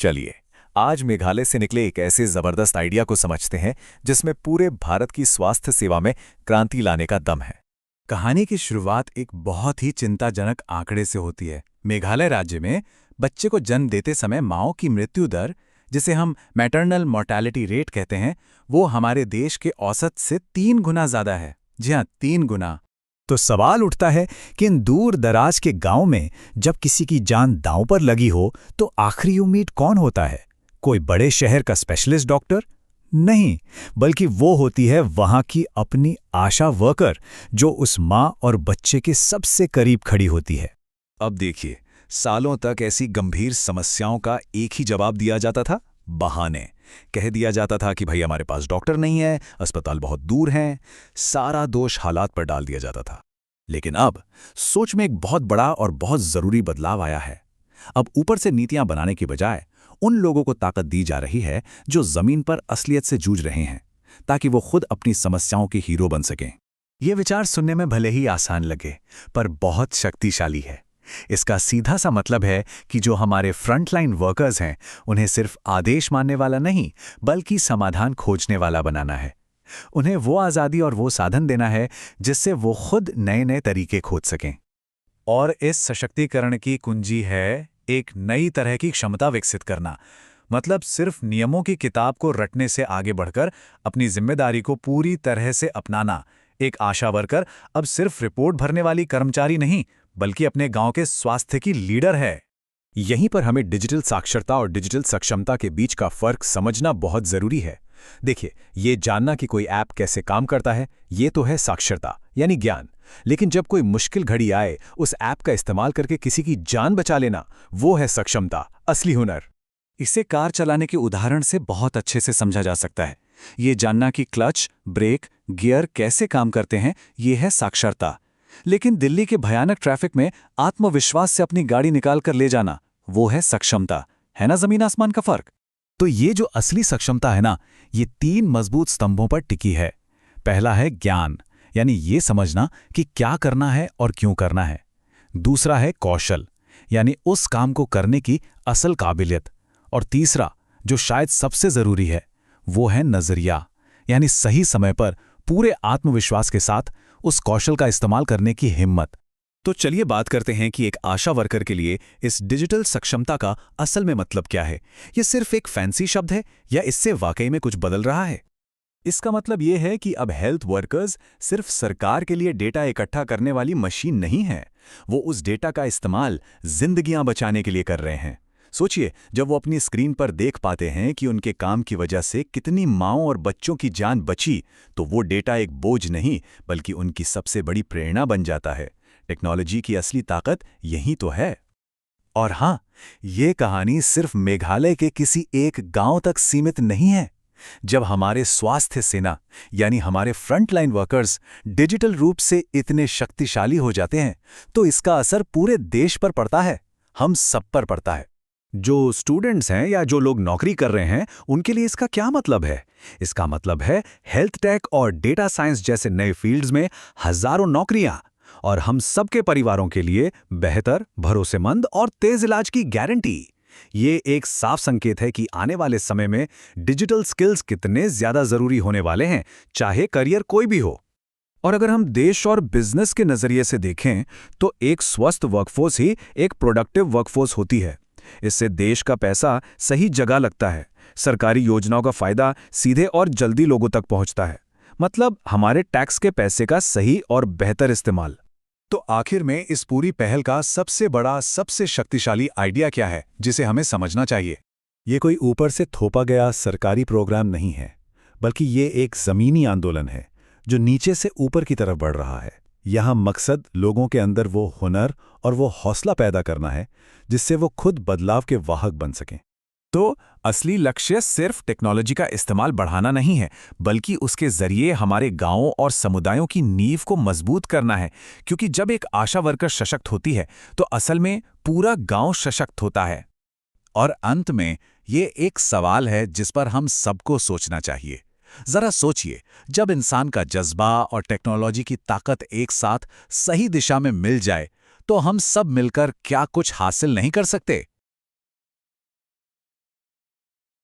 चलिए आज मेघालय से निकले एक ऐसे जबरदस्त आइडिया को समझते हैं जिसमें पूरे भारत की स्वास्थ्य सेवा में क्रांति लाने का दम है। कहानी की शुरुआत एक बहुत ही चिंताजनक आंकड़े से होती है। मेघालय राज्य में बच्चे को जन्म देते समय माओं की मृत्यु दर, जिसे हम मैटरनल मोर्टेलिटी रेट कहते हैं, वो हमारे देश के औसत से 3 गुना ज्यादा है। जी हाँ, 3 गुना। तो सवाल उठता है कि इन दूर दराज के गांव में जब किसी की जान दांव पर लगी हो तो आखिरी उम्मीद कौन होता है? कोई बड़े शहर का स्पेशलिस्ट डॉक्टर? नहीं, बल्कि वो होती है वहां की अपनी आशा वर्कर, जो उस मां और बच्चे के सबसे करीब खड़ी होती है। अब देखिए, सालों तक ऐसी गंभीर समस्याओं का एक ही जवाब दिया जाता था, बहाने। कह दिया जाता था कि भाई हमारे पास डॉक्टर नहीं है, अस्पताल बहुत दूर हैं, सारा दोष हालात पर डाल दिया जाता था। लेकिन अब सोच में एक बहुत बड़ा और बहुत जरूरी बदलाव आया है। अब ऊपर से नीतियां बनाने की बजाय उन लोगों को ताकत दी जा रही है जो जमीन पर असलियत से जूझ रहे हैं, ताकि वो खुद अपनी समस्याओं के हीरो बन सकें। ये विचार सुनने में भले ही आसान लगे, पर बहुत शक्तिशाली है। इसका सीधा सा मतलब है कि जो हमारे फ्रंटलाइन वर्कर्स हैं, उन्हें सिर्फ आदेश मानने वाला नहीं, बल्कि समाधान खोजने वाला बनाना है। उन्हें वो आज़ादी और वो साधन देना है जिससे वो खुद नए नए तरीके खोज सकें। और इस सशक्तिकरण की कुंजी है एक नई तरह की क्षमता विकसित करना। मतलब सिर्फ नियमों की किताब को रटने से आगे बढ़कर अपनी जिम्मेदारी को पूरी तरह से अपनाना। एक आशा वर्कर अब सिर्फ रिपोर्ट भरने वाली कर्मचारी नहीं, बल्कि अपने गांव के स्वास्थ्य की लीडर है। यहीं पर हमें डिजिटल साक्षरता और डिजिटल सक्षमता के बीच का फर्क समझना बहुत जरूरी है। देखिए, ये जानना कि कोई ऐप कैसे काम करता है, ये तो है साक्षरता यानी ज्ञान। लेकिन जब कोई मुश्किल घड़ी आए, उस ऐप का इस्तेमाल करके किसी की जान बचा लेना, वो है सक्षमता, असली हुनर। इसे कार चलाने के उदाहरण से बहुत अच्छे से समझा जा सकता है। ये जानना कि क्लच, ब्रेक, गियर कैसे काम करते हैं, ये है साक्षरता। लेकिन दिल्ली के भयानक ट्रैफिक में आत्मविश्वास से अपनी गाड़ी निकाल कर ले जाना, वो है सक्षमता। है ना जमीन आसमान का फर्क? तो ये जो असली सक्षमता है ना, ये 3 मजबूत स्तंभों पर टिकी है। पहला है ज्ञान, यानी ये समझना कि क्या करना है और क्यों करना है। दूसरा है कौशल, यानी उस काम को करने की असल काबिलियत। और तीसरा, जो शायद सबसे जरूरी है, वो है नजरिया, यानी सही समय पर पूरे आत्मविश्वास के साथ उस कौशल का इस्तेमाल करने की हिम्मत। तो चलिए बात करते हैं कि एक आशा वर्कर के लिए इस डिजिटल सक्षमता का असल में मतलब क्या है। ये सिर्फ एक फैंसी शब्द है या इससे वाकई में कुछ बदल रहा है? इसका मतलब ये है कि अब हेल्थ वर्कर्स सिर्फ सरकार के लिए डेटा इकट्ठा करने वाली मशीन नहीं है। वो उस डेटा का इस्तेमाल जिंदगियां बचाने के लिए कर रहे हैं। सोचिए, जब वो अपनी स्क्रीन पर देख पाते हैं कि उनके काम की वजह से कितनी माँओं और बच्चों की जान बची, तो वो डेटा एक बोझ नहीं, बल्कि उनकी सबसे बड़ी प्रेरणा बन जाता है। टेक्नोलॉजी की असली ताकत यही तो है। और हाँ, ये कहानी सिर्फ मेघालय के किसी एक गांव तक सीमित नहीं है। जब हमारे स्वास्थ्य सेना यानी हमारे फ्रंटलाइन वर्कर्स डिजिटल रूप से इतने शक्तिशाली हो जाते हैं, तो इसका असर पूरे देश पर पड़ता है, हम सब पर पड़ता है। जो स्टूडेंट्स हैं या जो लोग नौकरी कर रहे हैं, उनके लिए इसका क्या मतलब है? इसका मतलब है हेल्थ टेक और डेटा साइंस जैसे नए फील्ड्स में हजारों नौकरियां, और हम सबके परिवारों के लिए बेहतर, भरोसेमंद और तेज इलाज की गारंटी। ये एक साफ संकेत है कि आने वाले समय में डिजिटल स्किल्स कितने ज्यादा जरूरी होने वाले हैं, चाहे करियर कोई भी हो। और अगर हम देश और बिजनेस के नजरिए से देखें, तो एक स्वस्थ वर्कफोर्स ही एक प्रोडक्टिव वर्कफोर्स होती है। इससे देश का पैसा सही जगह लगता है, सरकारी योजनाओं का फायदा सीधे और जल्दी लोगों तक पहुंचता है। मतलब हमारे टैक्स के पैसे का सही और बेहतर इस्तेमाल। तो आखिर में इस पूरी पहल का सबसे बड़ा, सबसे शक्तिशाली आइडिया क्या है, जिसे हमें समझना चाहिए? ये कोई ऊपर से थोपा गया सरकारी प्रोग्राम नहीं है, बल्कि ये एक जमीनी आंदोलन है जो नीचे से ऊपर की तरफ बढ़ रहा है। यहाँ मकसद लोगों के अंदर वो हुनर और वो हौसला पैदा करना है जिससे वो खुद बदलाव के वाहक बन सकें। तो असली लक्ष्य सिर्फ टेक्नोलॉजी का इस्तेमाल बढ़ाना नहीं है, बल्कि उसके जरिए हमारे गांवों और समुदायों की नींव को मजबूत करना है। क्योंकि जब एक आशा वर्कर सशक्त होती है, तो असल में पूरा गांव सशक्त होता है। और अंत में ये एक सवाल है जिस पर हम सबको सोचना चाहिए। जरा सोचिए, जब इंसान का जज्बा और टेक्नोलॉजी की ताकत एक साथ सही दिशा में मिल जाए, तो हम सब मिलकर क्या कुछ हासिल नहीं कर सकते?